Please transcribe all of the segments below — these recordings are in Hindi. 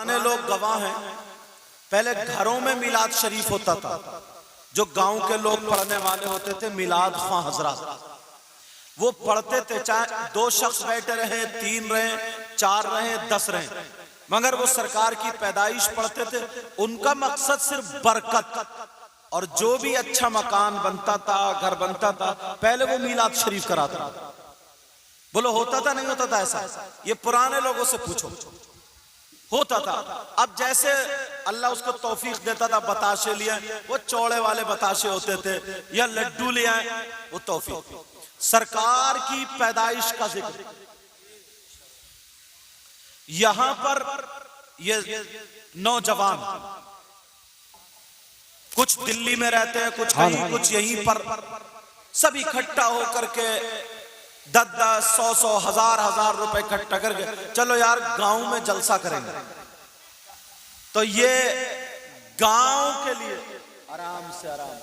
पुराने लोग गवाह हैं, पहले घरों में मिलाद शरीफ होता था। जो गांव के लोग पढ़ने वाले होते थे, मिलाद खां हजरत, वो पढ़ते थे, चाहे 2 शख्स बैठे रहे, 3 रहे, 4 रहे, 10 रहे, मगर वो सरकार की पैदाइश पढ़ते थे। उनका मकसद सिर्फ बरकत, और जो भी अच्छा मकान बनता था, घर बनता था, पहले वो मिलाद शरीफ कराता। बोलो होता था नहीं होता था ऐसा? ये पुराने लोगों से पूछो, होता था। अब जैसे अल्लाह उसको तौफीक देता था, बताशे लिए, वो चौड़े वाले बताशे होते थे, या लड्डू ले आए, वो तौफीक। सरकार की पैदाइश का जिक्र यहां पर, ये नौजवान कुछ दिल्ली में रहते हैं, कुछ कहीं, कुछ यहीं पर, सब इकट्ठा होकर के 10-10, 100-100, 1000-1000 रुपए इकट्ठा करके, चलो यार गांव में जलसा करेंगे। तो ये गांव के लिए आराम से आराम,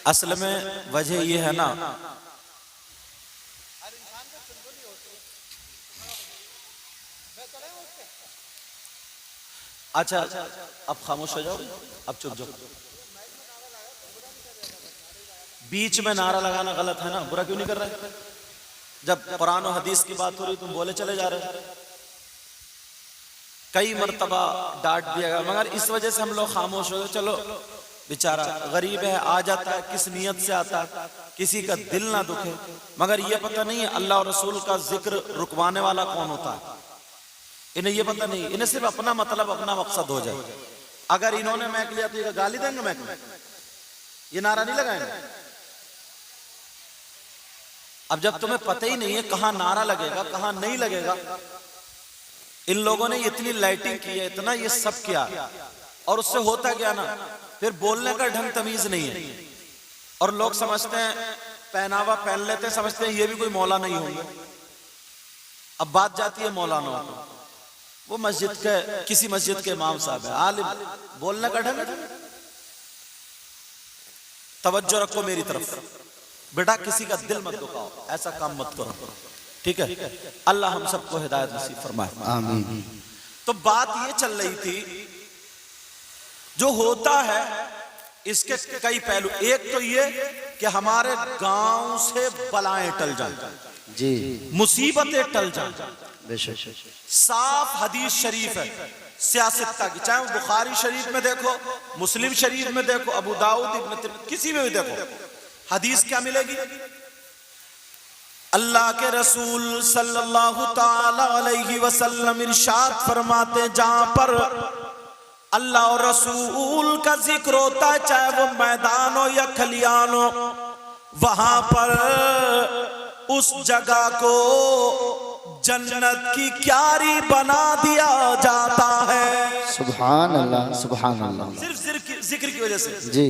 असल में वजह ये है ना, अच्छा अब खामोश हो जाओ, अब चुप जाओ। बीच में नारा लगाना गलत है ना, बुरा क्यों नहीं कर रहे? जब कुरान और हदीस की बात हो रही तुम बोले चले जा रहे। कई मर्तबा डांट दिया गया, मगर इस वजह से हम लोग खामोश हो गए। चलो बेचारा गरीब है, आ जाता है, किस नियत से आता है, किसी का दिल ना दुखे, मगर ये पता नहीं है अल्लाह और रसूल का जिक्र रुकवाने वाला कौन होता है। इन्हें ये पता नहीं, इन्हें सिर्फ अपना मतलब, अपना मकसद हो जाए। अगर इन्होंने महक लिया तो ये गाली देंगे महक में, ये नारा नहीं लगाएंगे। अब जब तुम्हें पता ही नहीं है कहां नारा लगेगा कहां नहीं लगेगा, इन लोगों ने इतनी लाइटिंग की है, इतना ये सब किया, और उससे होता क्या ना, फिर बोलने का ढंग तमीज नहीं है, और लोग समझते हैं पहनावा पहन लेते हैं, समझते हैं ये भी कोई मौला नहीं होंगे। अब बात जाती है मौलाना, वो मस्जिद के, किसी मस्जिद के इमाम साहब है, आलिम, बोलने का ढंग। तवज्जो रखो मेरी तरफ, बेटा किसी का दिल मत दुखाओ, ऐसा काम मत करो, ठीक है? अल्लाह हम सबको हिदायत नसीब फरमाए, आमीन। तो बात ये चल रही थी, जो होता है इसके कई पहलू। एक तो ये कि हमारे गांव से बलाएं टल जाए, जी, मुसीबतें टल जाए। साफ हदीस शरीफ है सियासत की, चाहे वो बुखारी शरीफ में देखो, मुस्लिम शरीफ में देखो, अबू दाऊद, इब्न तिरमिज़ी, किसी में भी देखो, हदीस क्या मिलेगी? अल्लाह के रसूल सल्लल्लाहु ताला अलैहि वसल्लम इरशाद फरमाते, जहां पर अल्लाह और रसूल का जिक्र होता है, चाहे वो मैदान हो या खलियान हो, वहां पर उस जगह को जन्नत की क्यारी बना दिया जाता है। सुभान अल्लाह, सुभान अल्लाह। सिर्फ जिक्र की वजह से जी।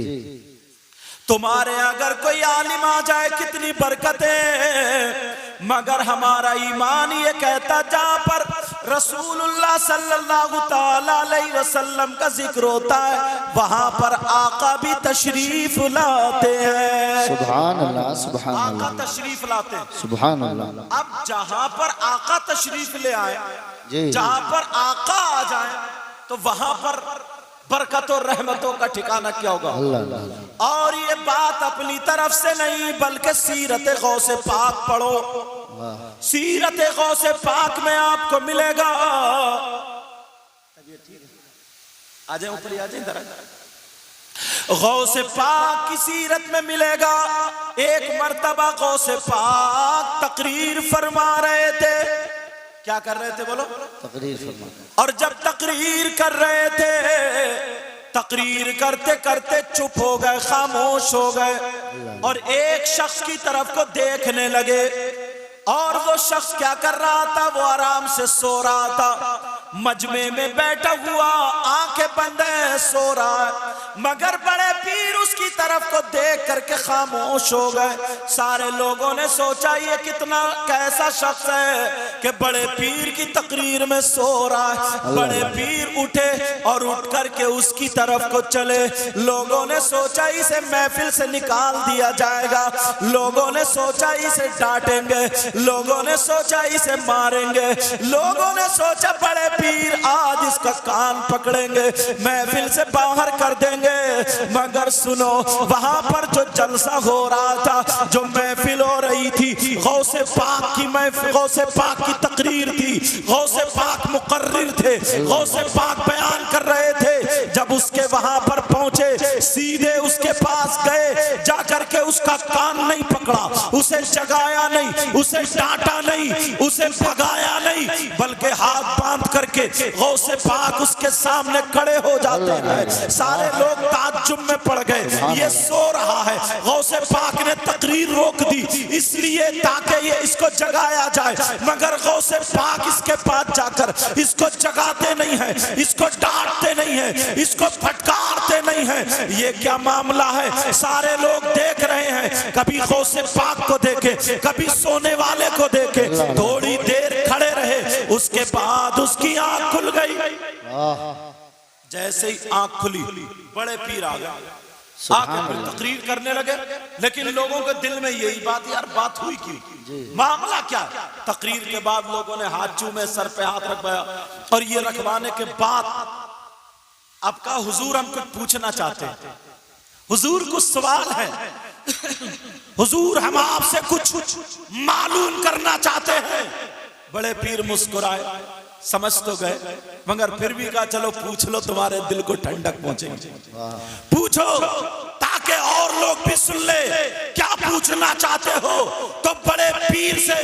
तुम्हारे अगर कोई आलिम आ जाए, कितनी बरकतें, मगर हमारा ईमान ये कहता, जहां पर रसूलुल्लाह सल्लल्लाहु ताला अलैहि वसल्लम का जिक्र होता है, वहां पर आका भी तशरीफ लाते हैं। सुभान अल्लाह, सुभान अल्लाह। आका तशरीफ लाते हैं, सुभान अल्लाह। अब जहां पर आका तशरीफ ले आए, जहां पर आका आ जाए, तो वहां पर बरकत और रहमतों का ठिकाना क्या होगा? अल्लाह। और ये बात अपनी तरफ से नहीं, बल्कि सीरत गौसे पाक पढ़ो, सीरत गौसे पाक में आपको मिलेगा। आ जाए ऊपर, आ जाए, गौसे पाक की सीरत में मिलेगा। एक मर्तबा गौसे पाक तकरीर फरमा रहे थे। क्या कर रहे थे बोलो? तकरीर फरमा। और जब तकरीर कर रहे थे, तकरीर करते करते चुप हो गए, खामोश हो गए, और एक शख्स की तरफ को देखने लगे। और वो शख्स क्या कर रहा था? वो आराम से सो रहा था, मजमे में बैठा हुआ, आंखें बंद है, सो रहा है, मगर बड़े पीर उसकी तरफ को देख करके खामोश हो गए। सारे लोगों ने सोचा ये कितना कैसा शख्स है कि बड़े पीर की तकरीर में सो रहा है। बड़े पीर उठे और उठ करके उसकी तरफ को चले। लोगों ने सोचा इसे महफिल से निकाल दिया जाएगा, लोगों ने सोचा इसे डांटेंगे, लोगों ने सोचा इसे मारेंगे, लोगों ने सोचा बड़े पीर आज इसका कान पकड़ेंगे, महफिल से बाहर कर देंगे। मगर सुनो, वहां पर जो जलसा हो रहा था, जो महफिल हो रही थी, गौसे पाक की महफिल, गौसे पाक की तकरीर थी, गौसे पाक मुकर्रिर थे, गौसे पाक बयान कर रहे थे। जब उसके वहां पर पहुंचे, सीधे उसके पास गए, जाकर के उसका कान नहीं पकड़ा, उसे जगाया नहीं, उसे डांटा नहीं, उसे भगाया नहीं, बल्कि हाथ बांध करके गौसे पाक उसके सामने खड़े हो जाते हैं। सारे लोग ताज्जुब में पड़ गए, ये सो रहा है। गौसे पाक ने तकरीर रोक दी इसलिए ताकि ये इसको जगाया जाए, मगर गौसे पाक इसके पास जाकर इसको जगाते नहीं है, इसको डांटते नहीं है, इसको फटकारते नहीं है। ये क्या मामला है? सारे लोग देख रहे हैं, कभी गौसे पाक को देखे, कभी सोने वाले को देखे। थोड़ी देर खड़े रहे, उसके बाद उसकी आंख खुल गई। जैसे ही आंख खुली, बड़े पीर आ गए, आके तकरीर करने लगे। लेकिन लोगों के दिल में यही बात, यार बात हुई क्यों, मामला क्या? तकरीर के बाद लोगों ने हाथ चूमे, सर पे हाथ रखवाया, और ये रखवाने के बाद अब कहा हुजूर हम कुछ पूछना चाहते हैं, हुजूर कुछ सवाल है, हुजूर हम आपसे कुछ मालूम करना चाहते हैं। बड़े पीर मुस्कुराए, समझ तो गए, मगर फिर भी कहा चलो पूछ लो, तुम्हारे दिल को ठंडक पहुंचेगी, पूछो ताकि और लोग भी सुन ले क्या पूछना चाहते हो। तो बड़े पीर से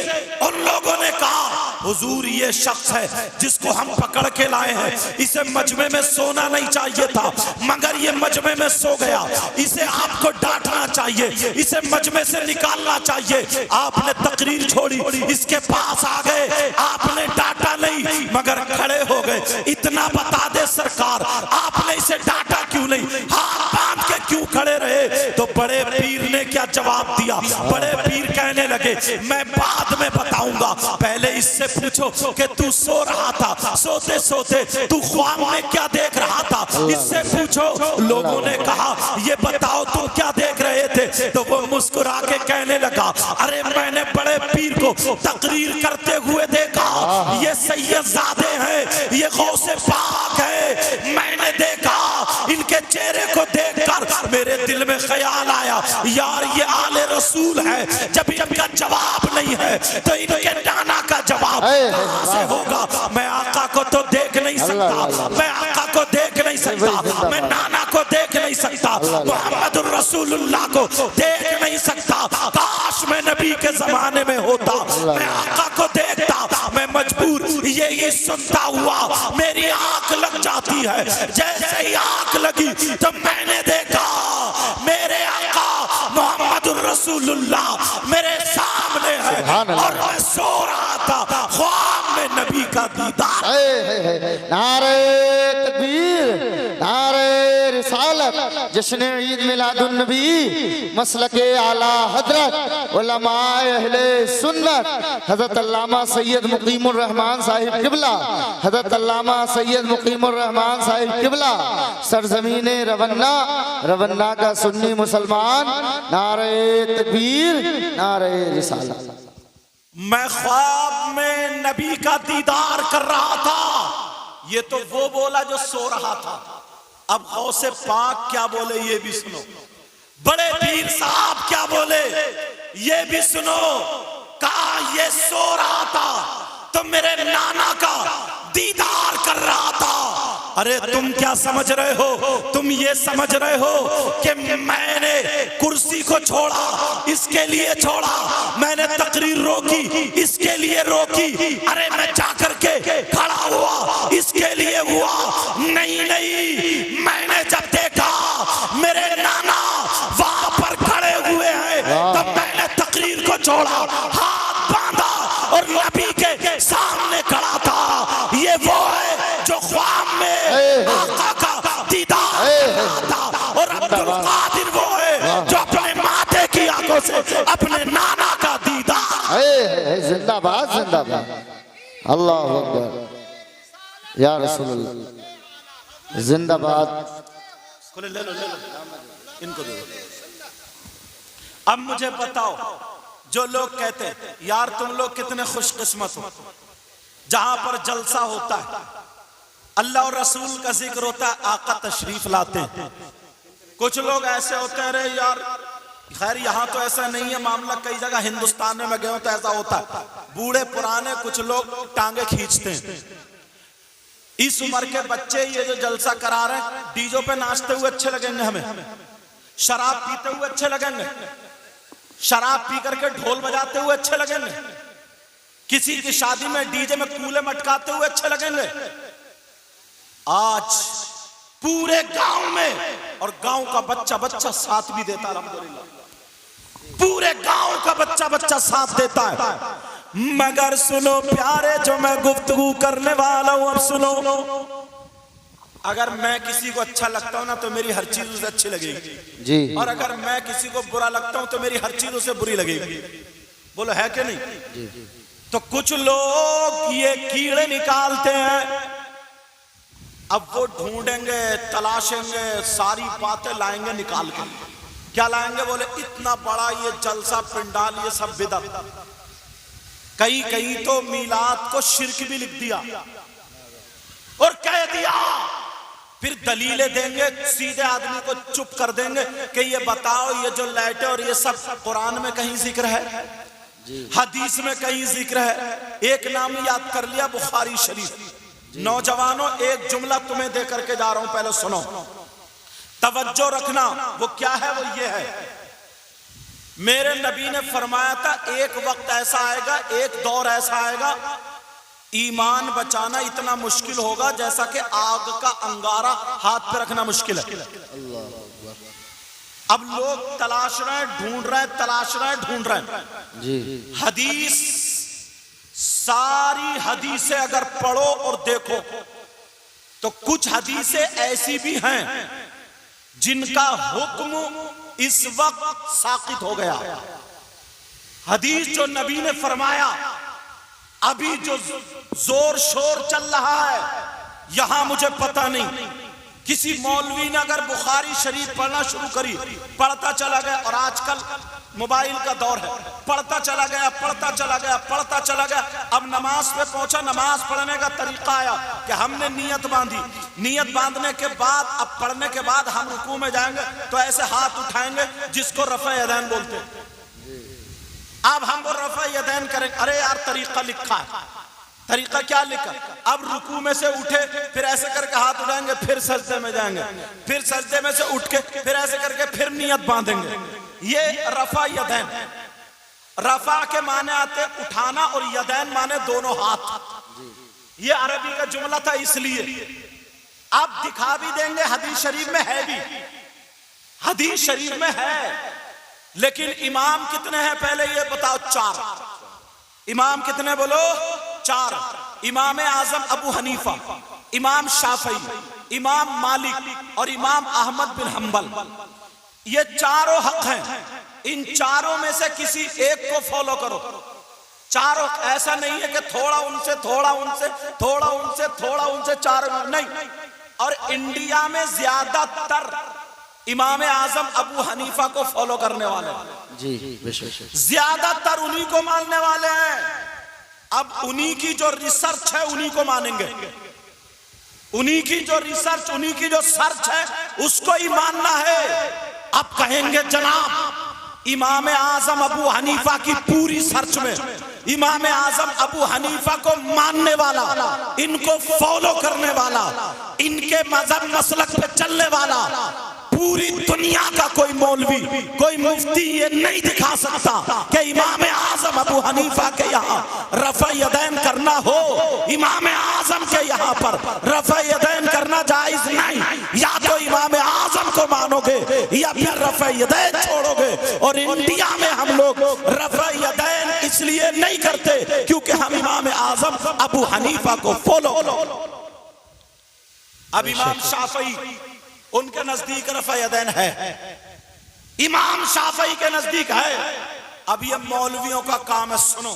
उन लोगों ने कहा हुजूर ये शख्स है जिसको हम पकड़ के लाए हैं, इसे मजमे में सोना नहीं चाहिए था, मगर ये मजमे में सो गया, इसे आपको डांटना चाहिए, इसे मजमे से निकालना चाहिए। आपने तकरीर छोड़ी, इसके पास आ गए, आपने डांटा नहीं मगर खड़े हो गए। इतना बता दे सरकार, आपने इसे डांटा क्यों नहीं, हाथ बांध के क्यों खड़े रहे? तो बड़े पीर ने क्या जवाब दिया? बड़े पीर कहने लगे मैं बाद में बताऊंगा, पहले इससे पूछो कि तू सो रहा था, सोते सोते तू ख्वाब में क्या देख रहा था, इससे पूछो। लोगों ने कहा ये बताओ तुम क्या देख रहे थे? तो वो मुस्कुरा के कहने लगा अरे मैंने बड़े पीर को तकरीर करते हुए देखा, ये सैयदजादे हैं, ये गौसे पाक है, मैंने देखा, इनके चेहरे को देखकर मेरे दिल में ख्याल आया यार ये आले रसूल है, जब इनका जवाब नहीं है तो इनके नाना का जवाब कहां से होगा? मैं आका को तो देख नहीं सकता, मैं आका को देख नहीं सकता, मैं नाना को देख नहीं सकता, मुहम्मदुर रसूलुल्लाह को देख नहीं सकता। काश मैं नबी के जमाने में होता, मैं आका को देखता, मैं मजबूर ये सुनता हुआ मेरी आंख लग जाती है। जैसे ही आंख लगी तो मैंने देखा मेरे आका मुहम्मदुर रसूलुल्लाह मेरे सामने है और मैं सो रहा था, ख्वाब में नबी का दीदार। नारे तकबीर, नारे रिसालत, जश्न ईद मिलादुन नबी, मसलके आला हजरत उलमाए अहले सुन्नत हजरत अल्लामा सैयद मुकीमुर रहमान साहिब किबला, हजरत अल्लामा सैयद मुकीमुर रहमान साहिब किबला, सरजमीने रवन्ना, रवन्ना का सुन्नी मुसलमान। नारे तकबीर, नारे रिसालत। मैं ख्वाब में नबी का दीदार कर रहा था, ये तो वो बोला जो सो रहा था। अब गौसे पाक क्या बोले ये भी सुनो, बड़े पीर साहब क्या बोले ये भी सुनो। कहा ये सो रहा था तो मेरे नाना का दीदार कर रहा था। अरे तुम क्या समझ रहे हो? तुम ये समझ रहे हो कि मैंने कुर्सी को छोड़ा इसके लिए छोड़ा, मैंने तकरीर रोकी इसके लिए रोकी, अरे मैं जाकर के खड़ा हुआ इसके लिए हुआ? नहीं नहीं, मैंने जब देखा मेरे नाना वहां पर खड़े हुए हैं तब मैंने तकरीर को छोड़ा, हाथ बांधा और नबी के सामने खड़ा था। ये वो है जो ख्वाब में आका का दीदार था और अब्दुल कादिर से अपने नाना का दीदार। जिंदाबाद जिंदाबाद, अल्लाह अकबर या रसूलुल्लाह, जिंदाबाद। ले लो इनको दो। अब मुझे बताओ, जो लोग कहते हैं यार तुम लोग कितने खुशकिस्मत हो, जहां पर जलसा होता है, अल्लाह और रसूल का जिक्र होता है, आका तशरीफ लाते हैं। कुछ लोग ऐसे होते हैं, अरे यार खैर यहाँ तो ऐसा नहीं है मामला, कई जगह हिंदुस्तान में मैं गया हूं तो ऐसा होता है, बूढ़े पुराने कुछ लोग टांगे खींचते हैं। इस उम्र के बच्चे ये जो जलसा करा रहे हैं, डीजो पे नाचते हुए अच्छे लगेंगे हमें, शराब पीते हुए अच्छे लगेंगे, शराब पी करके ढोल बजाते हुए अच्छे लगेंगे, किसी की शादी में डीजे में कूले मटकाते हुए अच्छे लगेंगे। आज पूरे गांव में, और गांव का बच्चा बच्चा साथ भी देता, अल्हम्दुलिल्लाह पूरे गांव का बच्चा बच्चा साथ देता है। मगर सुनो प्यारे, जो मैं गुफ्तगू करने वाला हूं, अब सुनो, अगर मैं किसी को अच्छा लगता हूं ना तो मेरी हर चीज उसे अच्छी लगेगी जी, और अगर मैं किसी को बुरा लगता हूं तो मेरी हर चीज उसे बुरी लगेगी। बोलो है कि नहीं? जी। तो कुछ लोग ये कीड़े निकालते हैं, अब वो ढूंढेंगे, तलाशेंगे, सारी बातें लाएंगे निकाल के। क्या लाएंगे? बोले इतना बड़ा ये जलसा पिंडाल, ये सब बिदअत। कई कई तो मीलाद को शिर्क भी लिख दिया और कह दिया। फिर दलीलें देंगे, सीधे आदमी को चुप कर देंगे कि ये बताओ, ये जो लाइटें और ये सब कुरान में कहीं जिक्र है? हदीस में कहीं जिक्र है? एक नाम याद कर लिया, बुखारी शरीफ। नौजवानों एक जुमला तुम्हें दे करके जा रहा हूं, पहले सुनो, तवज्जो रखना। वो क्या है? वो ये है, मेरे नबी ने फरमाया था एक वक्त ऐसा आएगा, एक दौर ऐसा आएगा, ईमान बचाना इतना मुश्किल होगा जैसा कि आग का अंगारा हाथ पे रखना मुश्किल है। अब लोग तलाश रहे हैं, ढूंढ रहे हैं, तलाश रहे हैं, ढूंढ रहे हैं जी। हदीस, सारी हदीसें अगर पढ़ो और देखो तो कुछ हदीसें ऐसी भी हैं जिनका हुक्म इस वक्त साकित हो गया। हदीस जो नबी ने फरमाया, अभी जो जोर शोर चल रहा है यहां, मुझे पता नहीं, किसी मौलवी ने अगर बुखारी शरीफ पढ़ना शुरू करी, पढ़ता चला गया, और आजकल मोबाइल का दौर है, पढ़ता चला गया, पढ़ता चला गया, पढ़ता चला गया। अब नमाज पे पहुंचा, नमाज पढ़ने का तरीका आया कि हमने नियत बांधी, नियत बांधने के बाद अब पढ़ने के बाद हम रुकू में जाएंगे तो ऐसे हाथ उठाएंगे जिसको रफ़ा यदैन बोलते हैं। अब हम वो रफ़ा यदैन करें, अरे यार तरीका लिखा है, तरीका क्या लिखा? अब रुकू में से उठे, फिर ऐसे करके हाथ उठाएंगे, फिर सजदे में जाएंगे, फिर सजदे में से उठ के फिर ऐसे करके फिर नियत बांधेंगे। ये रफ़ा यदैन। रफ़ा के माने आते उठाना और यदैन माने दोनों हाथ। ये अरबी का जुमला था, इसलिए आप दिखा भी देंगे, हदीस शरीफ में है भी, हदीस शरीफ में है। लेकिन इमाम कितने हैं पहले ये बताओ? 4 इमाम। कितने बोलो? 4। इमाम आजम अबू हनीफा, इमाम शाफई, इमाम मालिक और इमाम अहमद बिन हंबल। ये चारों हक हैं। इन चारों में से किसी एक को फॉलो करो। चारों, ऐसा नहीं है कि थोड़ा उनसे, थोड़ा उनसे, थोड़ा उनसे, थोड़ा उनसे, चारों नहीं। और इंडिया में ज्यादातर इमाम आजम अबू हनीफा को फॉलो करने वाले जी, ज्यादातर उन्हीं को मानने वाले हैं। अब उन्हीं की जो रिसर्च है उन्हीं को मानेंगे, उन्हीं की जो रिसर्च, उन्हीं की जो सर्च है उसको ही मानना है। अब कहेंगे जनाब इमाम आजम अबू हनीफा की पूरी सर्च में इमाम आजम अबू हनीफा को मानने वाला, इनको फॉलो करने वाला, इनके मजहब मसलक पे चलने वाला पूरी दुनिया का कोई मौलवी, कोई मुफ्ती ये नहीं दिखा सकता कि इमाम आजम अबू हनीफा के यहाँ रफ़ा यदैन करना हो, इमाम आजम के यहाँ पर रफ़ा यदैन करना जायज नहीं। या तो इमाम आजम को मानोगे या फिर रफ़ा यदैन छोड़ोगे। और इंडिया में हम लोग रफ़ा यदैन इसलिए नहीं करते क्योंकि हम इमाम आजम अबू हनीफा को फॉलो। अब इमाम शाफई, उनके नजदीक रफ़ा यदैन है, इमाम शाफई के नजदीक है। अब ये मौलवियों का काम है, सुनो,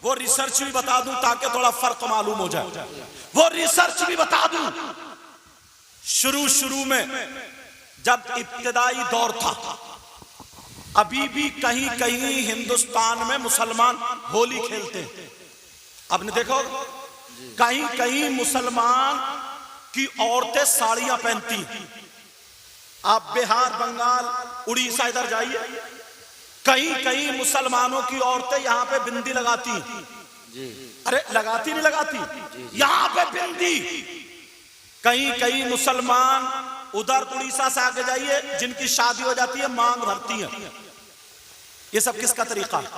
वो रिसर्च भी बता दूं ताकि थोड़ा फर्क मालूम हो जाए। वो रिसर्च भी बता दूं, शुरू में जब इब्तिदाई दौर था, अभी भी कहीं कहीं हिंदुस्तान में मुसलमान होली खेलते हैं। आपने देखो कहीं कहीं मुसलमान की औरतें साड़ियां पहनती हैं। आप बिहार, बंगाल, उड़ीसा इधर जाइए, कहीं कहीं मुसलमानों की औरतें यहां पे बिंदी लगाती हैं। अरे लगाती नहीं लगाती, यहां पे बिंदी। कहीं कहीं मुसलमान उधर उड़ीसा से आगे जाइए, जिनकी शादी हो जाती है मांग भरती है। ये सब किसका तरीका है?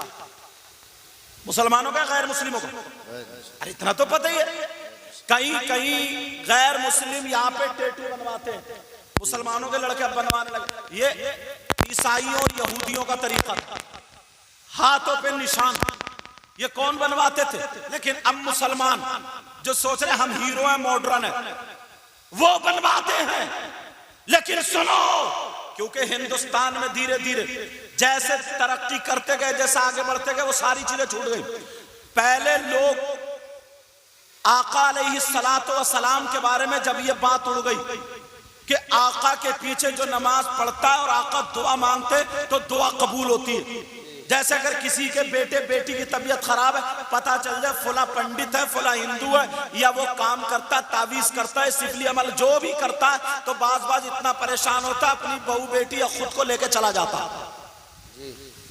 मुसलमानों का, गैर मुस्लिमों का? अरे इतना तो पता ही है। कहीं कहीं गैर मुस्लिम यहाँ पे टैटू बनवाते हैं, मुसलमानों के लड़के अब बनवाने लगे। ये ईसाइयों और यहूदियों का तरीका था। हाथों पे निशान ये कौन बनवाते थे? लेकिन अब मुसलमान जो सोच रहे हम हीरो हैं, मॉडर्न है, वो बनवाते हैं। लेकिन सुनो, क्योंकि हिंदुस्तान में धीरे धीरे जैसे तरक्की करते गए, जैसे आगे बढ़ते गए, वो सारी चीजें छूट गई। पहले लोग आका अलैहिस्सलातु वस्सलाम के बारे में जब ये बात उड़ गई कि आका के पीछे जो नमाज पढ़ता है और आका दुआ मांगते तो दुआ कबूल होती है। जैसे अगर किसी के बेटे बेटी की तबीयत खराब है, पता चल जाए फला पंडित है, फला हिंदू है, या वो काम करता है, तावीज करता है, सिफली अमल जो भी करता है, तो बाज इतना परेशान होता है, अपनी बहू बेटी या खुद को लेके चला जाता,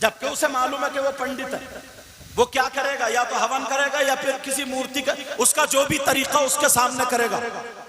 जबकि उसे मालूम है कि वो पंडित है। वो क्या करेगा? या तो हवन करेगा या फिर किसी मूर्ति का, उसका जो भी तरीका उसके सामने करेगा।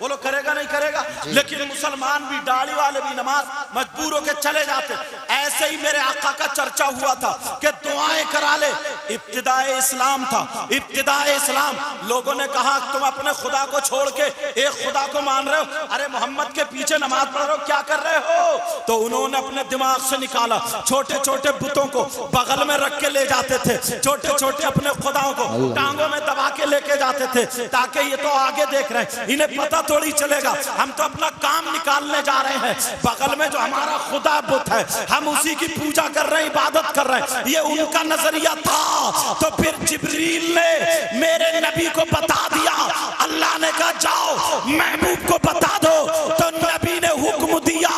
वो लोग करेगा नहीं करेगा। लेकिन मुसलमान भी, दाढ़ी वाले भी नमाज मजबूर होकर चले जाते। ऐसे ही मेरे आका का चर्चा हुआ था कि दुआएं करा ले। इब्तिदाए इस्लाम था, इब्तिदाए इस्लाम। लोगों ने कहा तुम अपने खुदा को छोड़ के एक खुदा को मान रहे हो, अरे मोहम्मद के पीछे नमाज पढ़ रहे हो, क्या कर रहे हो? तो उन्होंने अपने दिमाग से निकाला, छोटे छोटे बुतों को बगल में रख के ले जाते थे, छोटे छोटे अपने खुदाओं को टांगों में दबा के लेके जाते थे, ताकि ये तो आगे देख रहे हैं, इन्हें पता थोड़ी चलेगा, हम तो अपना काम निकालने जा रहे हैं। बगल में जो हमारा खुदा बुत है, हम उसी की पूजा कर रहे हैं, इबादत कर रहे हैं। ये उनका नजरिया था। तो फिर जिब्रील ने मेरे नबी को बता दिया, अल्लाह ने कहा जाओ महबूब को बता दो। तो नबी ने हुक्म दिया,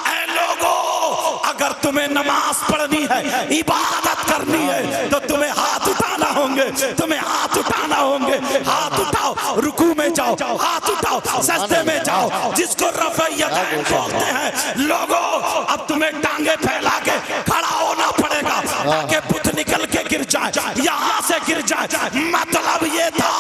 ऐ लोगों, अगर तुम्हें नमाज पढ़नी है, इबादत करनी है, तो तुम्हें हाथ उठाना होंगे, तुम्हें हाथ उठाना होंगे। हाथ उठाओ, रुकू में जाओ, हाथ उठाओ, सजदे में जाओ, जिसको रफ़अयदैन बोलते हैं। लोगों, अब तुम्हें टांगे फैला के खड़ा होना पड़ेगा ताकि बुत निकल के गिर जाए, यहाँ से गिर जाए। मतलब ये था।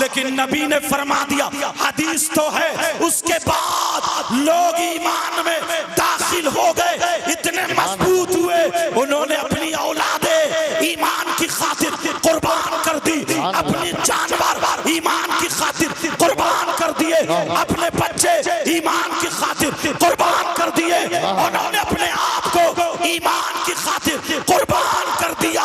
लेकिन नबी ने फरमा दिया, हदीस तो है, उसके बाद लोग ईमान में दाखिल हो गए, इतने मजबूत हुए, उन्होंने अपनी औलादे ईमान की खातिर कुर्बान कर दी, अपने जानवर ईमान की खातिर कुर्बान कर दिए, अपने बच्चे ईमान की खातिर कुर्बान कर दिए, उन्होंने अपने आप को ईमान की खातिर कुर्बान कर दिया,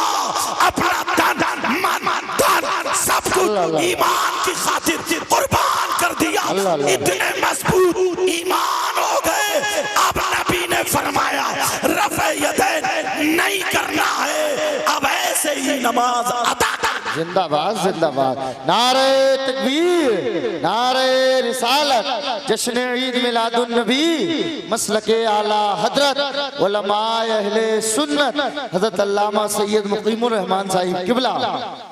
अपना तन मन धन सब कुछ ईमान की खातिर कुर्बान कर दिया। इतने मजबूत ईमान हो गए। अब नबी ने फरमाया रफ़अयदैन नहीं करना है, अब ऐसे ही नमाज अदा कर। जिंदाबाद जिंदाबाद, नारे तकबीर, नारे रिसालत, जश्न ईद मिलादुन नबी, मसलके आला हजरत उलमाए अहले सुन्नत हजरत अल्लामा सैयद मुकीमुर रहमान साहिब किबला,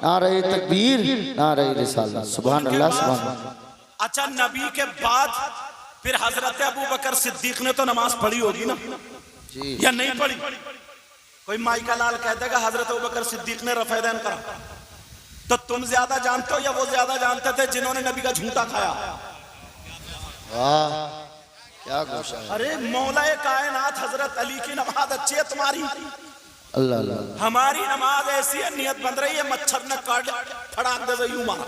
नारे तकबीर, नारे रिसालत, सुभान अल्लाह सुभान अल्लाह। अच्छा, नबी के बाद फिर हजरत अबू बकर सिद्दीक ने तो नमाज पढ़ी होगी ना, या नहीं पढ़ी? कोई माई का लाल कह देगा हजरत अबू बकर सिद्दीक ने रफ़अयदैन करा, तो तुम ज्यादा जानते हो या वो ज्यादा जानते थे जिन्होंने नबी का झूठा खाया? वाह क्या गोशा। अरे मौलाए कायनात हजरत अली की नमाज अच्छी है तुम्हारी, अल्लाह अल्लाह, हमारी नमाज ऐसी है, नियत बन रही है, मच्छर ने काट फड़ाक दे यूं मारा।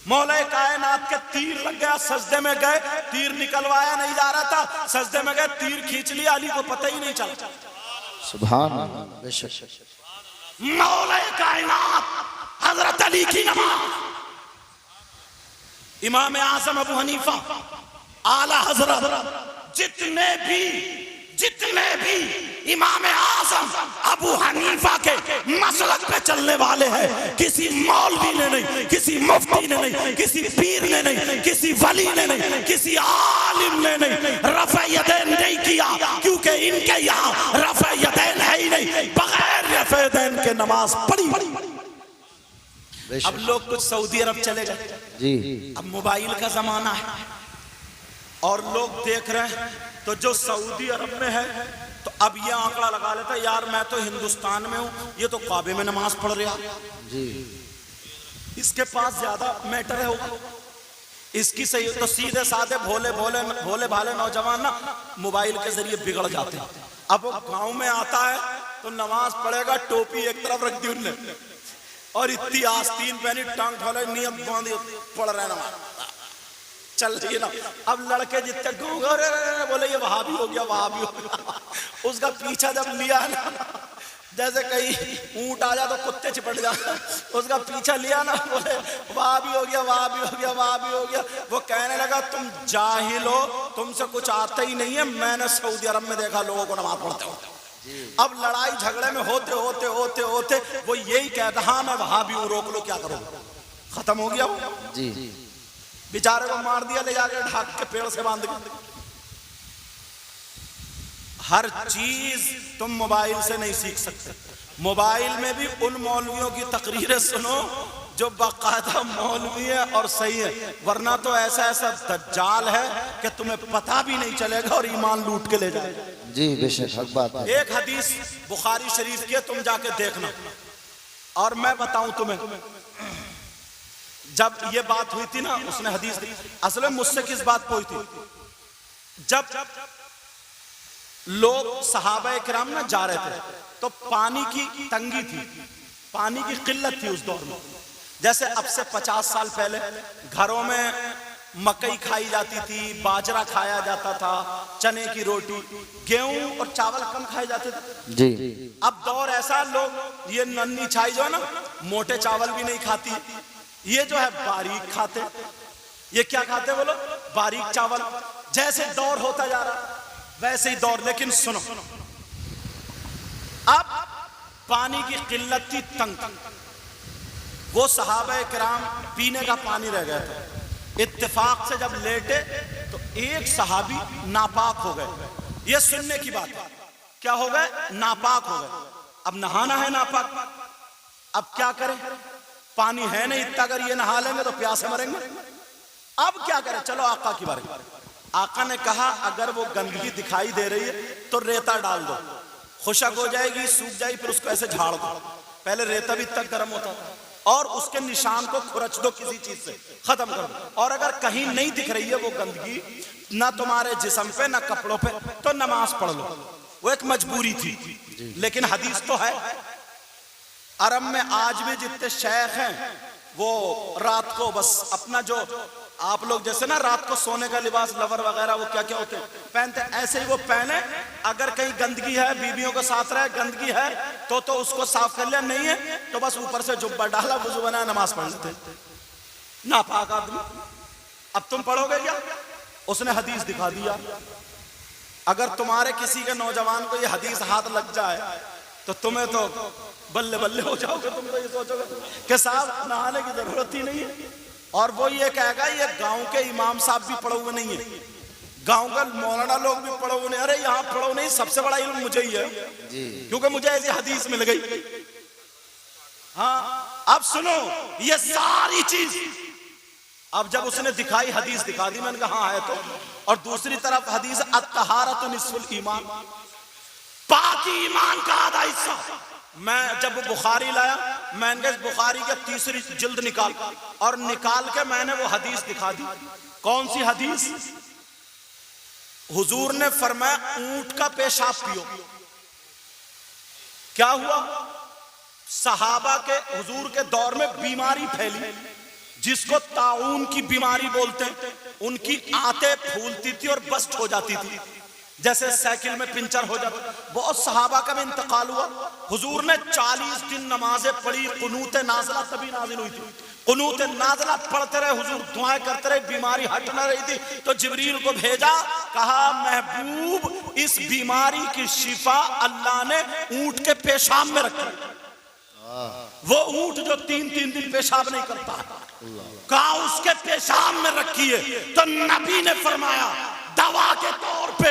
मौलाए कायनात के तीर लग गया, सजदे में गए, तीर निकलवाया नहीं जा रहा था, सजदे में गए, तीर खींच लिया, अली को पता ही नहीं चला। सुभान अल्लाह, बेशक मौलाए कायनात हजरत अली की नमाज, इमाम आज़म अबू हनीफा आला हजरत, जितने भी इमाम आज़म अबू हनीफा के मसलक पे चलने वाले हैं। किसी मौलवी ने नहीं, किसी मुफ्ती ने नहीं, किसी पीर ने नहीं, किसी वली ने नहीं, किसी आलिम ने नहीं रफ़े यदैन नहीं किया, क्योंकि इनके यहाँ रफ़े यदैन है ही नहीं। बगैर रफ़े यदैन के नमाज पढ़ी। अब लोग कुछ सऊदी अरब चले गए जी, अब मोबाइल का जमाना है और लोग देख रहे हैं, तो जो सऊदी अरब में है तो अब ये आंकड़ा लगा लेता है, यार मैं तो हिंदुस्तान में हूं, ये तो काबे में नमाज पढ़ रहा जी, इसके पास ज्यादा मैटर है होगा, इसकी सही। तो सीधे साधे भोले भोले भोले भाले नौजवान ना मोबाइल के जरिए बिगड़ जाते हैं। अब वो गांव में आता है तो नमाज पढ़ेगा, टोपी एक तरफ रख दी उनने और इतनी आस्तीन पहनी, टांग ठोले, नियत बांधी, पढ़ रहे नमाज चल रही है ना। अब लड़के जितने बोले ये वहां भी हो गया, वहां भी हो गया। उसका पीछा जब लिया ना, जैसे कहीं ऊंट आ जा तो कुत्ते चिपट जा, उसका पीछा लिया ना, बोले वहां भी हो गया, वहां भी हो गया, वहां भी हो गया। वो कहने लगा तुम जाहिल हो, तुमसे कुछ आता ही नहीं है, मैंने सऊदी अरब में देखा लोगों को नमाज पढ़ते हो। अब लड़ाई झगड़े में होते होते होते होते वो यही कहता, हाँ मैं वहां भी हूं, रोक लो, क्या करो, खत्म हो गया वो जी। बेचारे को मार दिया, ले जाके ढाक के पेड़ से बांध के। हर चीज तुम मोबाइल से नहीं सीख सकते। मोबाइल में भी उन मौलवियों की तकरीरें सुनो जो बाकायदा मौलवी है और सही है, वरना तो ऐसा ऐसा दज्जाल है कि तुम्हें पता भी नहीं चलेगा और ईमान लूट के ले जाएगा। जी बेशक हक बात है। एक हदीस बुखारी शरीफ की है, तुम जाके देखना और मैं बताऊं तुम्हें। जब ये बात हुई थी ना, उसने हदीस दी, असल में मुझसे किस बात पे हुई थी, जब लोग सहाबा किराम ना जा रहे थे तो पानी की तंगी थी, पानी की किल्लत थी उस दौर में। जैसे अब से 50 साल पहले घरों में मकई खाई जाती थी, बाजरा खाया जाता था, चने की रोटी, गेहूं और चावल कम खाए जाते थे जी। अब दौर ऐसा, लोग ये नन्ही छाई जो है ना, मोटे चावल भी नहीं खाती, ये जो है बारीक खाते। ये क्या खाते बोलो, बारीक चावल। जैसे दौर होता जा रहा वैसे ही दौर। लेकिन सुनो, अब पानी की किल्लत थी, तंग, वो सहाबा किराम पीने का पानी रह गया था। इत्तेफाक से जब लेटे तो एक सहाबी नापाक हो गए। ये सुनने की बात है, क्या हो गए, नापाक हो गए। अब नहाना है नापाक, अब क्या करें, पानी है नहीं इतना, अगर ये नहा लेंगे तो प्यासे मरेंगे। अब क्या करें, चलो आका की बारी। आका ने कहा अगर वो गंदगी दिखाई दे रही है तो रेता डाल दो, खुशक हो जाएगी, सूख जाएगी, फिर उसको ऐसे झाड़ दो। पहले रेता भी तक गर्म होता था, और उसके निशान को खुरच दो किसी चीज से, खत्म कर दो। और अगर कहीं नहीं दिख रही है वो गंदगी, ना तुम्हारे जिस्म पे ना कपड़ों पे, तो नमाज पढ़ लो। वो एक मजबूरी थी। लेकिन हदीस तो है, अरब में आज भी जितने शेख हैं वो रात को बस अपना जो आप लोग जैसे ना रात को सोने का लिबास, लवर वगैरह, वो क्या क्या होते हैं पहनते, ऐसे ही वो पहने। अगर कहीं गंदगी है, बीवियों के साथ रहे, गंदगी है तो उसको साफ कर लिया, नहीं है तो बस ऊपर से जुब्बा डाला, वुजू बनाया, नमाज पढ़ लेते। नापाक आदमी। अब तुम पढ़ोगे क्या, उसने हदीस दिखा दिया। अगर तुम्हारे किसी के नौजवान को ये हदीस हाथ लग जाए तो तुम्हें तो बल्ले बल्ले हो जाओगे। तुम तो ये सोचोगे कि साहब नहाने की जरूरत ही नहीं है। और वो ये कहेगा ये गांव के इमाम साहब भी पढ़े हुए नहीं है, गांव का मौलाना लोग भी पढ़े हुए नहीं। अरे यहाँ पढ़ो नहीं, सबसे बड़ा इल्म मुझे ही है जी, क्योंकि मुझे ऐसी हदीस मिल गई। हाँ अब सुनो, ये सारी चीज अब जब उसने दिखाई, हदीस दिखा दी, मैंने कहा हाँ है तो। और दूसरी तरफ हदीस अत-तहारतु निस्फुल ईमान, पाकी ईमान का आधा हिस्सा। मैं जब बुखारी लाया, मैंने बुखारी के तीसरी जिल्द निकाल, और निकाल के मैंने वो हदीस दिखा दी। कौन सी हदीस, हुजूर ने फरमाया ऊंट का पेशाब पियो। क्या हुआ, सहाबा के हुजूर के दौर में बीमारी फैली जिसको ताऊन की बीमारी बोलते हैं। उनकी आंतें फूलती थी और बस्ट हो जाती थी, जैसे साइकिल में पंचर हो जाता। बहुत सहाबा का भी इंतकाल हुआ। हुजूर ने 40 दिन नमाजें पढ़ी, कुनूत नाज़िला तभी नाज़िल हुई थी। कुनूत नाज़िला पढ़ते रहे, हुजूर दुआएं करते रहे, बीमारी हट न रही थी तो जिब्रील को भेजा, कहा महबूब इस बीमारी की शिफा अल्लाह ने ऊंट के पेशाब में रखी। वो ऊंट जो 3-3 दिन पेशाब नहीं करता, कहा उसके पेशाब में रखी है। तो नबी ने फरमाया दवा के तौर पे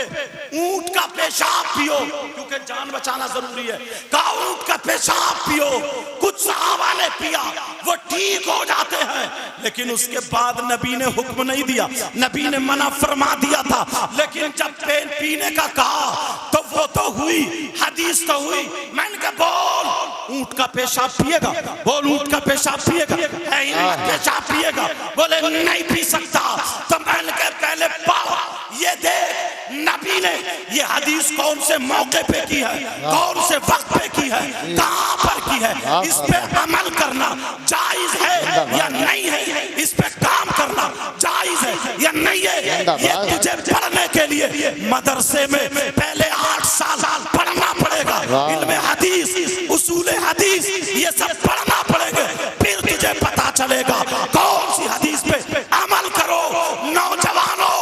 ऊंट का पेशाब पियो, क्योंकि जान बचाना जरूरी है। कहा ऊंट का पेशाब पियो। कुछ सहाबा ने पिया, वो ठीक हो जाते हैं, लेकिन उसके बाद नबी ने हुक्म नहीं दिया, नबी ने मना फरमा दिया था। लेकिन जब पीने का कहा तो वो तो हुई, हदीस तो हुई। मैंने कहा बोल ऊंट का पेशाब पिएगा, बोल ऊंट का पेशाब पिएगा, पेशाब पिएगा। बोले नहीं पी सकता। तो मैंने कहा पहले ये देख नबी ने ये हदीस कौन से मौके पे की है, कौन से वक्त पे की है, कहां पर की है, इस पे अमल करना जायज है या नहीं है, इस पे काम करना जायज है या नहीं है। ये तुझे पढ़ने के लिए मदरसे में पहले 8 साल पढ़ना पड़ेगा। इल्म हदीस, उसूल हदीस, ये सब पढ़ना पड़ेगा, फिर तुझे पता चलेगा कौन सी हदीस पे अमल करो। नौजवानों,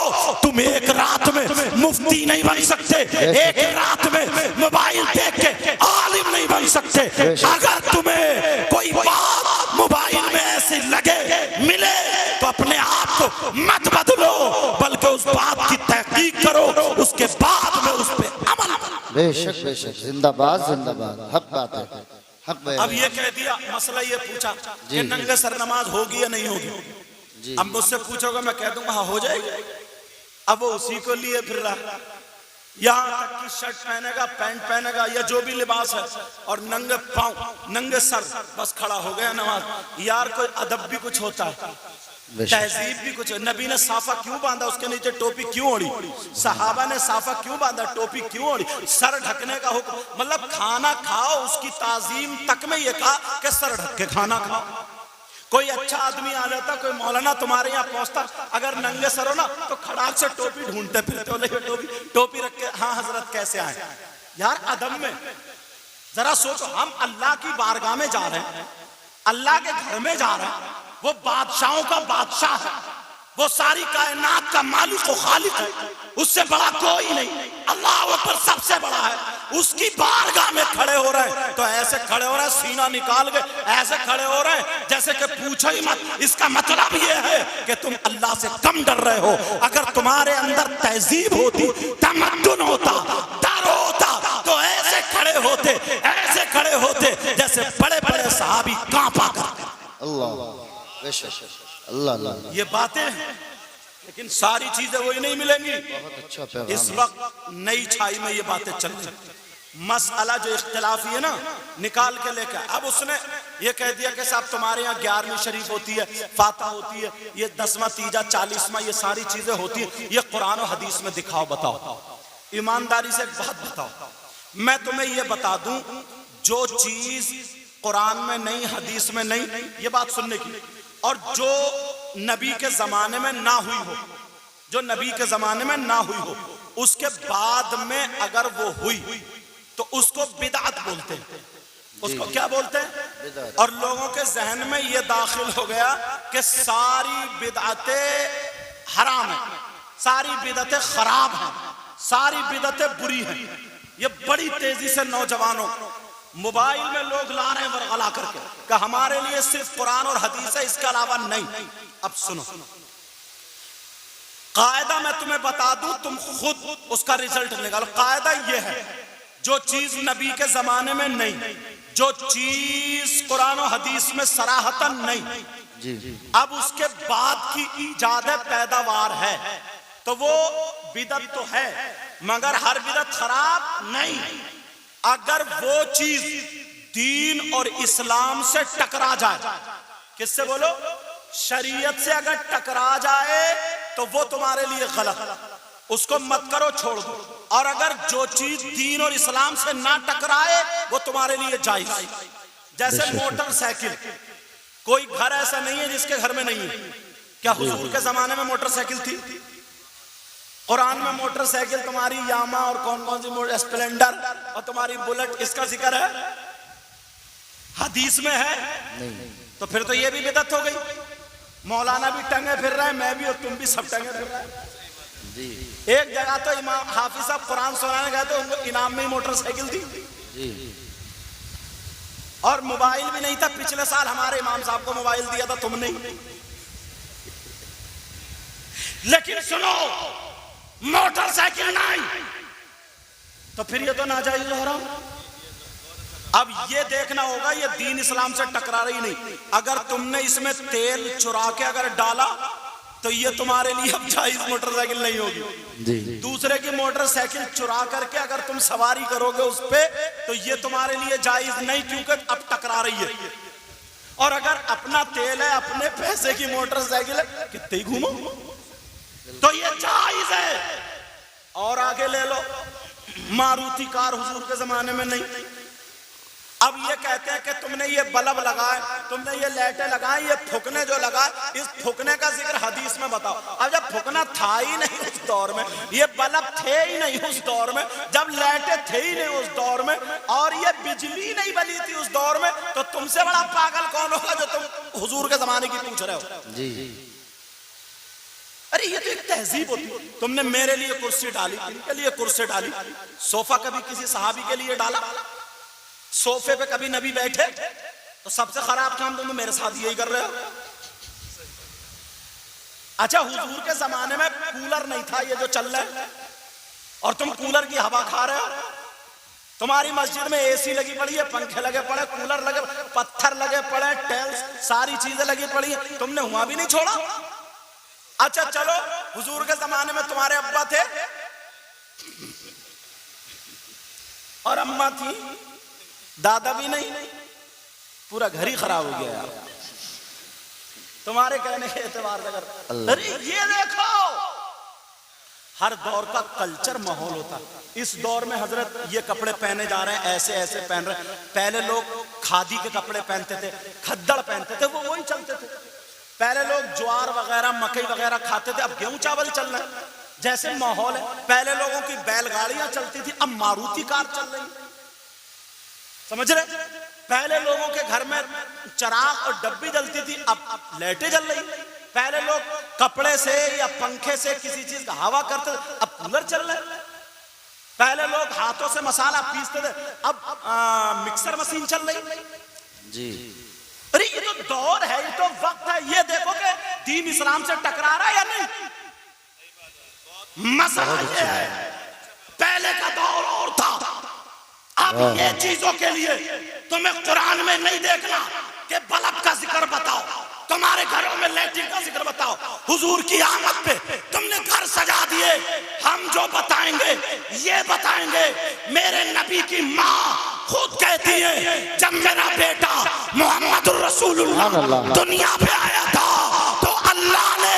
तुम एक रात में मुफ्ती नहीं बन सकते, एक रात में मोबाइल देख के आलिम नहीं बन सकते। अगर तुम्हें कोई बात मोबाइल में ऐसी लगे मिले तो अपने आप को मत बदलो, बल्कि उस बात की तहकीक करो, उसके बाद में उस पे अमल करो। बेशक बेशक, जिंदाबाद जिंदाबाद, हक बात है, हक है। अब ये कह दिया, मसला ये पूछा कि नंगे सर नमाज होगी या नहीं होगी। अब मुझसे पूछोगे, मैं कह दूंगा हाँ हो जाएगी। अब वो उसी को लिए फिर रहा, यहाँ तक कि शर्ट पहनेगा, पैंट पहनेगा या जो भी लिबास है, और नंगे पांव नंगे सर बस खड़ा हो गया नमाज। यार कोई अदब भी कुछ होता है, तहजीब भी कुछ। नबी ने साफा क्यों बांधा, उसके नीचे टोपी क्यों ओढ़ी, सहाबा ने साफा क्यों बांधा, टोपी क्यों ओढ़ी, सर ढकने का हुक्म। मतलब खाना खाओ उसकी ताजीम तक में ये कहा कि सर ढक के खाना खाओ। कोई अच्छा आदमी आ जाता, कोई मौलाना तुम्हारे यहाँ पहुंचता, अगर नंगे सर हो ना तो खड़ाक से टोपी ढूंढते फिरते हो, लेकिन टोपी रख के हाँ हजरत कैसे आए। यार अदब में जरा सोचो, हम अल्लाह की बारगाह में जा रहे हैं, अल्लाह के घर में जा रहे हैं, वो बादशाहों का बादशाह है, वो सारी कायनात का मालिक व खालिक है, उससे बड़ा कोई नहीं, अल्लाह अकबर सबसे बड़ा है। उसकी बारगाह में खड़े हो रहे हैं तो ऐसे खड़े हो रहे हैं, सीना निकाल के ऐसे खड़े हो रहे हैं जैसे कि पूछो ही मत। इसका मतलब ये है कि तुम अल्लाह से कम डर रहे हो। अगर तुम्हारे अंदर तहजीब होती, तमद्दुन होता, डर होता, तो ऐसे खड़े होते, ऐसे खड़े होते जैसे बड़े बड़े सहाबी कांपा करते। अल्लाह अल्लाह, ये बातें हैं, लेकिन सारी चीजें वही नहीं मिलेंगी। अच्छा इस वक्त नई छाई में ये बातें चल रही। मसला जो इख्तिलाफी है ना, निकाल के लेकर अब उसने ये कह दिया कि साहब तुम्हारे यहाँ 11वीं शरीफ होती है, फाता होती है, ये 10वां तीजा 40वां, ये सारी चीजें होती है, ये कुरान और हदीस में दिखाओ, बताओ। ईमानदारी से एक बात बताओ, मैं तुम्हें ये बता दूं, जो चीज कुरान में नहीं, हदीस में नहीं, ये बात सुनने की, और जो नबी के जमाने में ना हुई हो, जो नबी के जमाने में ना हुई हो, उसके बाद में अगर वो हुई तो उसको बिदअत बोलते हैं। उसको क्या बोलते हैं? और लोगों के जहन में ये दाखिल हो गया कि सारी बिदअतें हराम है, सारी बिदअतें खराब हैं, सारी बिदअतें बुरी हैं। ये बड़ी तेजी से नौजवानों मोबाइल में लोग ला रहे हैं वरगला करके कि हमारे लिए सिर्फ कुरान और हदीस है, इसके अलावा नहीं। अब सुनो, कायदा मैं तुम्हें बता दूं, तुम खुद उसका रिजल्ट निकालो। कायदा ये है, जो चीज नबी के जमाने में नहीं, जो चीज कुरान और हदीस में सराहतन नहीं, अब उसके बाद की ईजाद पैदावार है, तो वो बिदअत तो है, मगर हर बिदअत खराब नहीं। अगर वो चीज दीन और इस्लाम से टकरा जाए, किससे बोलो, शरीयत से अगर टकरा जाए तो वो तुम्हारे लिए गलत, उसको मत करो, छोड़ दो। और अगर जो चीज दीन और इस्लाम से ना टकराए वो तुम्हारे लिए जायज। जैसे मोटरसाइकिल, कोई घर ऐसा नहीं है जिसके घर में नहीं है। क्या हुजूर के जमाने में मोटरसाइकिल थी? कुरान में मोटरसाइकिल तुम्हारी यामा और कौन कौन सी स्प्लेंडर और तुम्हारी बुलेट, इसका जिक्र है? हदीस में है नहीं। तो फिर तो ये भी बिदअत हो गई। मौलाना भी टंगे फिर रहे, मैं भी और तुम भी सब टंगे फिर रहे। एक जगह तो इमाम हाफिज साहब कुरान सुनाने गए तो उनको इनाम में मोटरसाइकिल दी और मोबाइल भी नहीं था। पिछले साल हमारे इमाम साहब को मोबाइल दिया था, तुमने। लेकिन सुनो, मोटरसाइकिल नहीं तो फिर ये तो नाजायज हो रहा। अब ये देखना होगा ये दीन इस्लाम से टकरा रही नहीं। अगर तुमने इसमें तेल चुरा के अगर डाला तो ये तुम्हारे लिए अब जायज मोटरसाइकिल नहीं होगी। दूसरे की मोटरसाइकिल चुरा करके अगर तुम सवारी करोगे उस पे तो ये तुम्हारे लिए जायज नहीं, क्योंकि अब टकरा रही है। और अगर अपना तेल है, अपने पैसे की मोटरसाइकिल है, कितने ही घूमो तो ये जायज है। और आगे ले लो, मारुति कार हुजूर के जमाने में नहीं। अब ये कहते हैं कि तुमने ये बल्ब लगाए, तुमने ये लाइटें लगाई, ये फुकने जो लगाए, इस फुकने का जिक्र हदीस में बताओ। अब जब फुकना था ही नहीं उस दौर में, ये बल्ब थे ही नहीं उस दौर में, जब लाइटें थे ही नहीं उस दौर में, और ये बिजली नहीं बनी थी उस दौर में, तो तुमसे बड़ा पागल कौन होगा जो तुम हुजूर के जमाने की पूछ रहे हो। जी अरे ये तो एक तहजीब होती है। तुमने मेरे लिए कुर्सी डाली, इनके लिए कुर्सी डाली। सोफा कभी किसी सहाबी के लिए डाला? सोफे पे कभी नबी बैठे? तो सबसे खराब काम तुम मेरे साथ यही कर रहे हो। अच्छा, हुजूर के जमाने में कूलर नहीं था ये जो चल रहा है, और तुम कूलर की हवा खा रहे हो। तुम्हारी मस्जिद में एसी लगी पड़ी है, पंखे लगे पड़े, कूलर लगे, पत्थर लगे पड़े, टाइल्स, सारी चीजें लगी पड़ी है, तुमने वहां भी नहीं छोड़ा। अच्छा चलो, हुजूर के जमाने में तुम्हारे अब्बा थे और अम्मा थी, दादा भी नहीं, पूरा घर ही खराब हो गया यार तुम्हारे कहने के एतबार से। अगर अरे ये देखो, हर दौर का कल्चर माहौल होता। इस दौर में हजरत ये कपड़े पहने जा रहे हैं, ऐसे ऐसे पहन रहे हैं। पहले लोग खादी के कपड़े पहनते थे, खद्दड़ पहनते थे, वो वही चलते थे। पहले लोग ज्वार वगैरह, मकई वगैरह खाते थे, अब गेहूं चावल चल रहे हैं। जैसे माहौल है, पहले लोगों की बैलगाड़ियां चलती थी, अब मारुति कार चल रही, समझ रहे? पहले लोगों के घर में चराग और डब्बी जलती थी, अब लाइटें जल रही। पहले लोग कपड़े से या पंखे से किसी चीज का हवा करते थे, अब कूलर चल रहे। पहले लोग हाथों से मसाला पीसते थे, अब मिक्सर मशीन चल रही। जी अरे ये तो दौर है, ये तो वक्त है। ये देखो कि दीन इस्लाम से टकरा रहा है या नहीं। मसला ये है, पहले का दौर और था। अब ये चीजों के लिए तुम्हें कुरान में नहीं देखना कि बल्ब का जिक्र बताओ, तुम्हारे घरों में लैट्रिन का जिक्र बताओ। हुजूर की आमद पे तुमने घर सजा दिए। हम जो बताएंगे ये बताएंगे। मेरे नबी की माँ खुद कहती है, जब मेरा बेटा मोहम्मदुर रसूलुल्लाह दुनिया पे आया था तो अल्लाह ने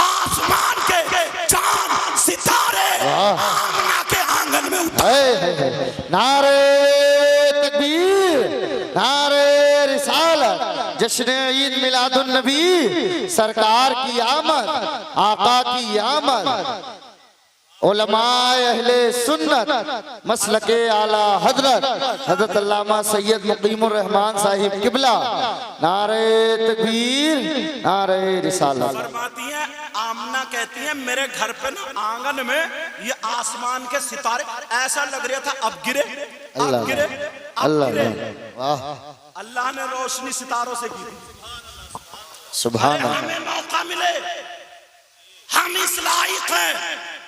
आसमान के चांद सितारे आमना के आंगन में उतारे। नारे तकबीर, नारे रिसालत, जश्न ईद मिलादुन नबी, सरकार की आमद, आका की आमद, उलमाए अहले सुन्नत, मसलके आला हजरत हजरत अल्लामा सैयद मुकीमुर रहमान साहिब किबला, नारे तकबीर, नारे रिसालत। फरमाती हैं, आमना कहती हैं, मेरे घर पे ना आंगन में ये आसमान के सितारे ऐसा लग रहा था अब गिरे, अब गिरे, अब गिरे। अल्लाह ने रोशनी सितारों से की थी। सुभान अल्लाह। हमें मौका मिले, हम इस लायक हैं,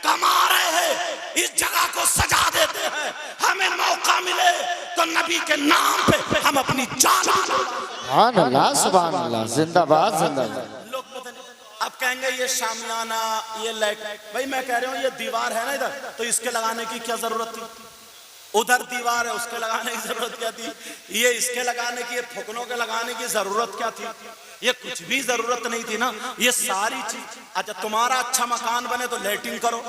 कमा रहे हैं, इस जगह को सजा देते हैं। हमें मौका मिले तो नबी के नाम पे हम अपनी जान। सुभान अल्लाह, सुभान अल्लाह, जिंदाबाद जिंदाबाद। लोग पता नहीं अब कहेंगे ये शामियाना, ये लाइट। भाई मैं कह रहा हूँ ये दीवार है ना इधर, तो इसके लगाने की क्या जरूरत थी? उधर दीवार है, उसके लगाने की जरूरत क्या थी? ये इसके लगाने की, ये फुकनों के लगाने की जरूरत क्या थी? ये कुछ भी जरूरत नहीं थी ना। ये सारी चीज। अच्छा, तुम्हारा अच्छा मकान बने तो लाइटिंग करो,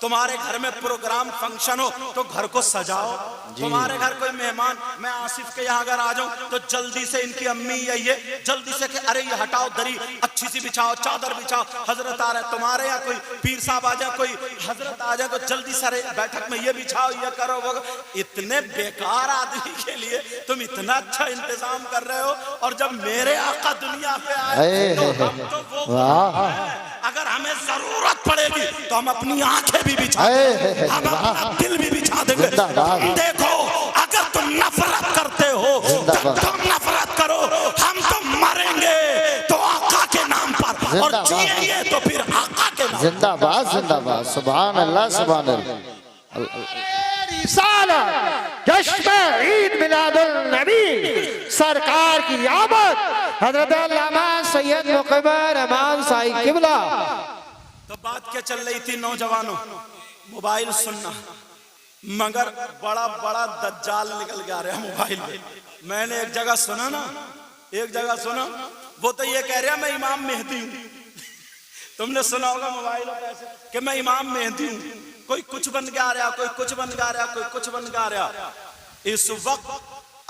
तुम्हारे घर में प्रोग्राम फंक्शन हो तो घर को सजाओ। तुम्हारे घर कोई मेहमान, मैं आसिफ के यहाँ अगर आ जाऊं तो जल्दी से इनकी अम्मी ये जल्दी से कि अरे ये हटाओ दरी अच्छी सी बिछाओ, चादर बिछाओ, हजरत आ रहा है। तुम्हारे यहाँ कोई पीर साहब आ जाए, कोई हजरत आ जाए तो जल्दी से बैठक में ये बिछाओ, ये करो वो। इतने बेकार आदमी के लिए तुम इतना अच्छा इंतजाम कर रहे हो, और जब मेरे आका दुनिया पे आए तो हम तो वो अगर हमें जरूरत पड़ेगी तो हम अपनी आंखें भी बिछा देंगे, हम अपना दिल भी बिछा देंगे। देखो अगर तुम नफरत करते हो तो तुम नफरत करो, हम तो मरेंगे तो आका के नाम पर और जिएंगे तो फिर आका के नाम। जिंदाबाद जिंदाबाद, सुभान अल्लाह सुभान अल्लाह। जश्न ईद मिलादुल नबी सरकार की आमद, हजरत अल्लामा सैयद मुक़ब्बिल रहमान साई किबला। तो बात क्या चल रही थी नौजवानों, मोबाइल सुनना, मगर बड़ा बड़ा दज्जाल निकल गया रहा मोबाइल में। मैंने एक जगह सुना ना, एक जगह सुना, वो तो ये कह रहा मैं इमाम मेहदी हूँ। तुमने सुना होगा मोबाइल कि मैं इमाम मेहदी हूँ। कोई कुछ बन के आ रहा, कोई कुछ बन के आ रहा, कोई कुछ बन के आ रहा। इस वक्त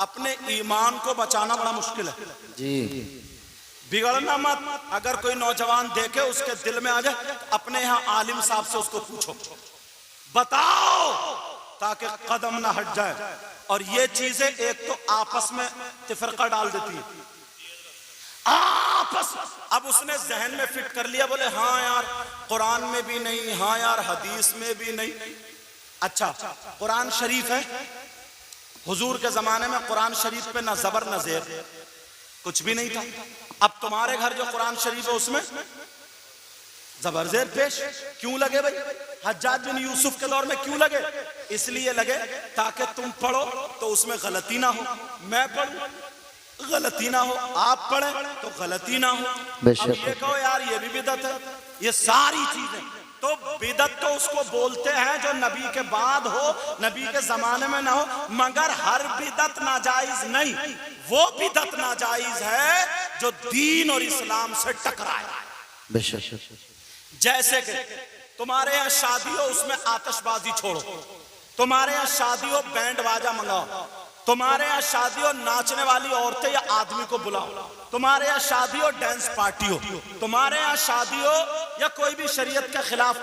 अपने ईमान को बचाना बड़ा मुश्किल है जी। बिगड़ना मत। अगर कोई नौजवान देखे उसके दिल में आ जाए, अपने यहाँ आलिम साहब से उसको पूछो, बताओ, ताकि कदम ना हट जाए। और ये चीजें एक तो आपस में तफरका डाल देती है, आपस। अब उसने जहन में फिट कर लिया, बोले हाँ यार कुरान में भी नहीं, हाँ यार हदीस में भी नहीं। अच्छा कुरान शरीफ है, हुजूर के जमाने में कुरान शरीफ पे ना जबर न जेर, कुछ भी नहीं था। अब तुम्हारे घर जो कुरान शरीफ है उसमें जबर जेर पेश क्यों लगे भाई? हज्जाज बिन यूसुफ के दौर में क्यों लगे? इसलिए लगे ताकि तुम पढ़ो तो उसमें गलती ना हो, मैं पढ़ूं गलती ना हो, आप पढ़े तो गलती ना हो। अब ये कहो यार ये भी बिदअत है, ये सारी चीजें तो बिदअत तो उसको बोलते हैं जो नबी के बाद हो, नबी के जमाने में ना हो। मगर हर बिदअत नाजायज नहीं, वो बिदअत नाजायज है जो दीन और इस्लाम से टकराए। जैसे कि तुम्हारे यहाँ शादी हो, उसमें आतिशबाजी छोड़ो, तुम्हारे यहाँ शादी हो बैंड बाजा मंगाओ, तुम्हारे यहाँ शादी हो नाचने वाली औरतें या आदमी को बुलाओ, तुम्हारे यहाँ शादी हो डांस पार्टी हो, तुम्हारे यहाँ शादी हो या कोई भी शरीयत के खिलाफ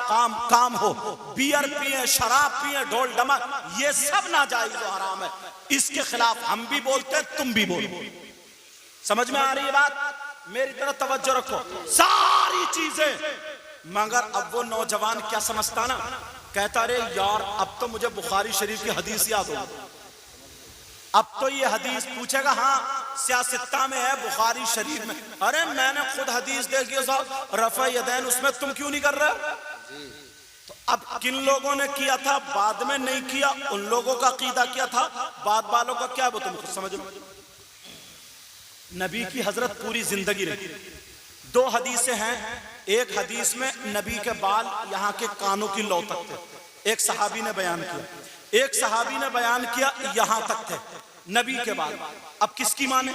काम हो, बियर पिए, शराब पिए, ढोल डमक, ये सब नाजायज और हराम है। इसके खिलाफ हम भी बोलते हैं, तुम भी बोलो। समझ में आ रही है बात? मेरी तरफ तवज्जो रखो, सारी चीजें। मगर अब वो नौजवान क्या समझता ना, कहता अरे यार अब तो मुझे बुखारी शरीफ की हदीस याद हो, अब तो ये हदीस पूछेगा, हाँ सियासत्ता में है बुखारी शरीफ में। अरे मैंने खुद हदीस देखी साहब, रफ़ा यदैन, उसमें तुम क्यों नहीं कर रहे? तो अब किन लोगों ने किया था, बाद में नहीं किया, उन लोगों का अकीदा किया था, बाद वालों का क्या है वो तुम खुद समझ लो। नबी की हजरत पूरी जिंदगी रही। दो हदीसें हैं, एक हदीस में नबी के बाल यहाँ के कानों की लौ तक थे, एक सहाबी ने बयान किया, एक सहाबी ने बयान किया यहाँ तक थे नबी के बाल। अब किसकी माने?